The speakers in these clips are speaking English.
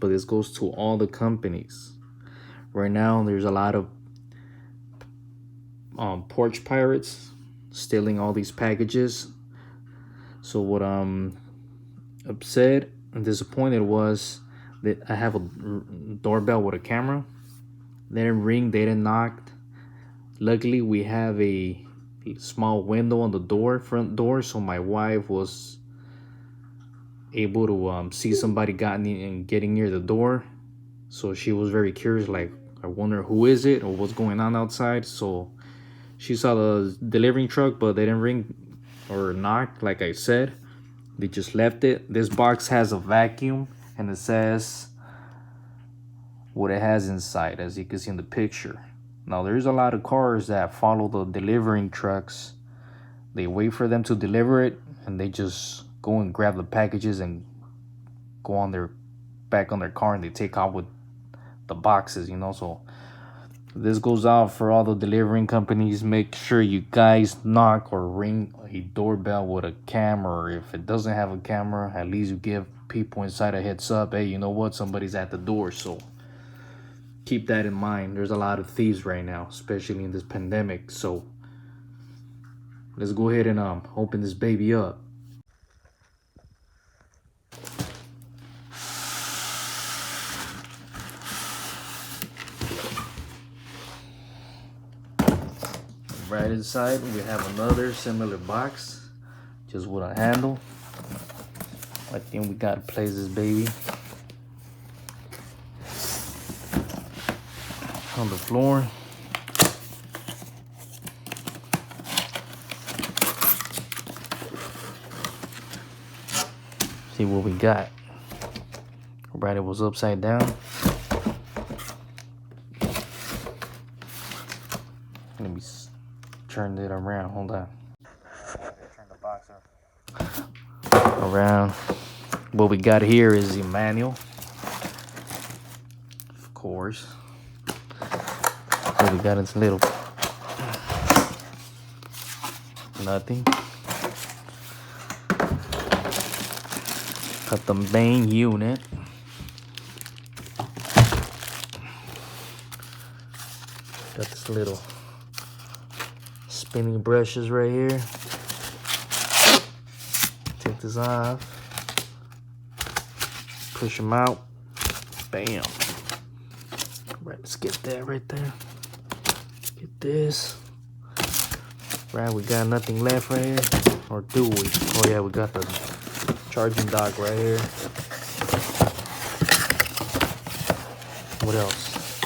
but this goes to all the companies. Right now, there's a lot of porch pirates stealing all these packages. So what I'm upset and disappointed was that I have a doorbell with a camera. They didn't ring, they didn't knock. Luckily, we have a small window on the door, front door, so my wife was able to see somebody getting near the door. So she was very curious, like, I wonder who is it or what's going on outside. So she saw the delivering truck, but they didn't ring or knock, like I said. They just left it. This box has a vacuum, and it says what it has inside, as you can see in the picture. Now, there's a lot of cars that follow the delivering trucks. They wait for them to deliver it, and they just go and grab the packages and go on their back on their car, and they take off with the boxes, So this goes out for all the delivering companies. Make sure you guys knock or ring a doorbell with a camera, or if it doesn't have a camera, at least you give people inside a heads up. Hey, you know what? Somebody's at the door. So keep that in mind. There's a lot of thieves right now, especially in this pandemic. So let's go ahead and open this baby up. Right inside, we have another similar box, just with a handle. I think we gotta place this baby on the floor. See what we got. Right, it was upside down. Let me turn it around. Hold on. Turn the box around. What we got here is the manual, of course. What we got is little nothing. Got the main unit. Got this little spinning brushes right here. Take this off. Push them out. Bam. Right, let's get that right there. Get this. Right, we got nothing left right here. Or do we? Oh yeah, we got the charging dock right here. What else?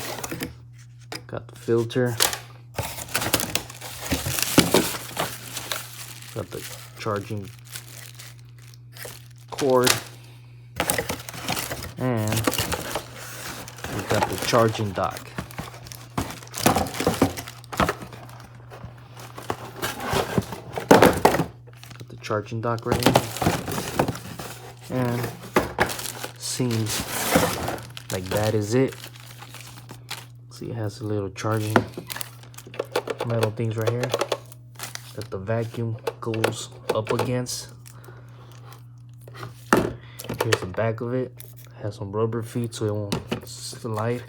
Got the filter. Got the charging cord. And we got the charging dock. Got the charging dock right here. And seems like that is it. See, it has a little charging metal things right here that the vacuum goes up against. Here's the back of it. Has some rubber feet so it won't slide.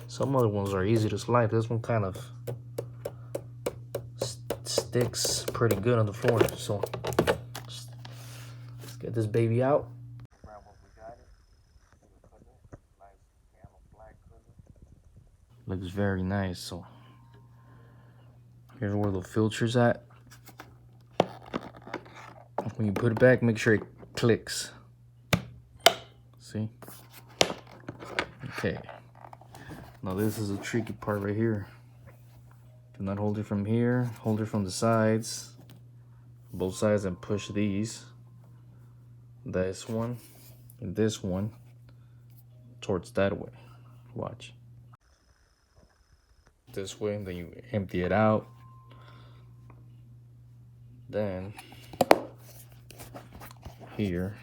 Some other ones are easy to slide. This one kind of sticks pretty good on the floor. So let's get this baby out. Looks very nice. So here's where the filter's at. When you put it back, make sure it clicks. See? Okay. Now this is a tricky part right here. Do not hold it from here. Hold it from the sides. Both sides, and push these. This one and this one towards that way. Watch. This way, and then you empty it out. Then here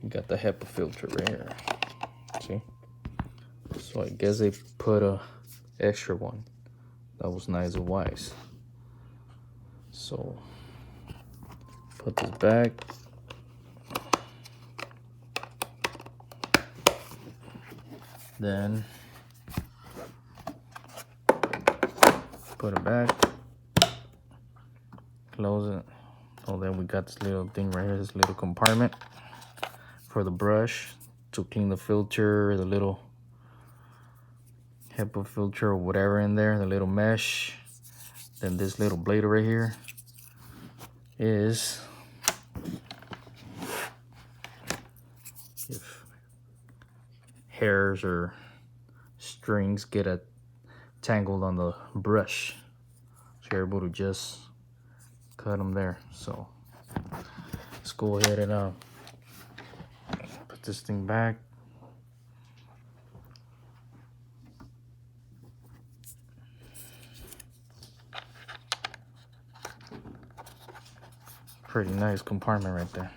you got the Hepa filter right here. See? So I guess they put a extra one. That was nice of Wyze. So put this back. Then put it back, close it. Oh, then we got this little thing right here, this little compartment for the brush to clean the filter, the little Hepa filter or whatever in there, the little mesh. Then this little blade right here is if hairs or strings get tangled on the brush, so you're able to just cut them there. So let's go ahead and put this thing back. Pretty nice compartment right there.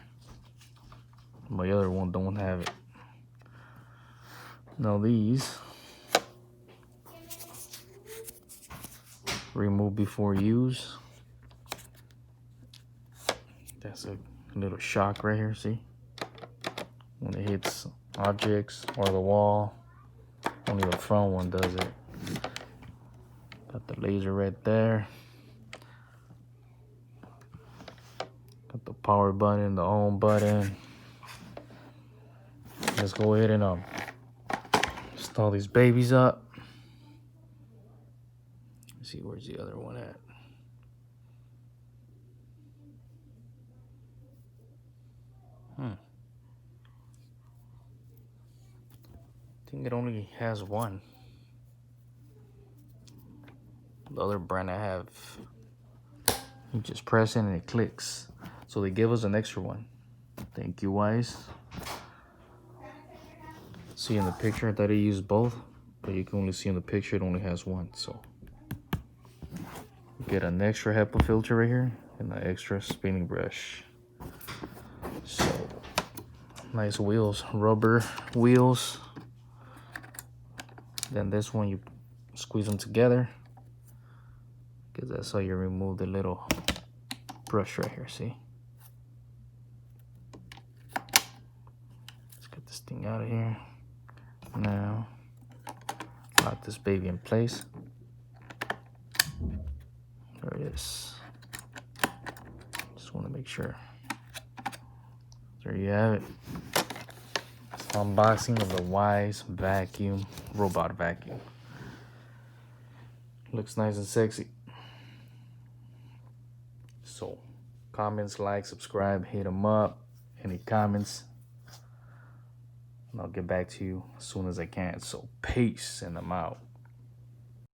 My other one don't have it. Now these remove before use. That's a little shock right here, see? When it hits objects or the wall, only the front one does it. Got the laser right there. Got the power button, the on button. Let's go ahead and install these babies up. Let's see, where's the other one at? I think it only has one. The other brand I have, you just press it and it clicks. So they give us an extra one. Thank you, Wyze. See in the picture, I thought he used both, but you can only see in the picture it only has one. So get an extra Hepa filter right here and an extra spinning brush. So nice wheels, rubber wheels. Then this one, you squeeze them together, because that's how you remove the little brush right here, see? Let's get this thing out of here. Now, lock this baby in place. There it is. Just want to make sure. There you have it. Unboxing of the Wyze vacuum, robot vacuum. Looks nice and sexy. So, comments, like, subscribe, hit them up. Any comments, and I'll get back to you as soon as I can. So, peace, and I'm out.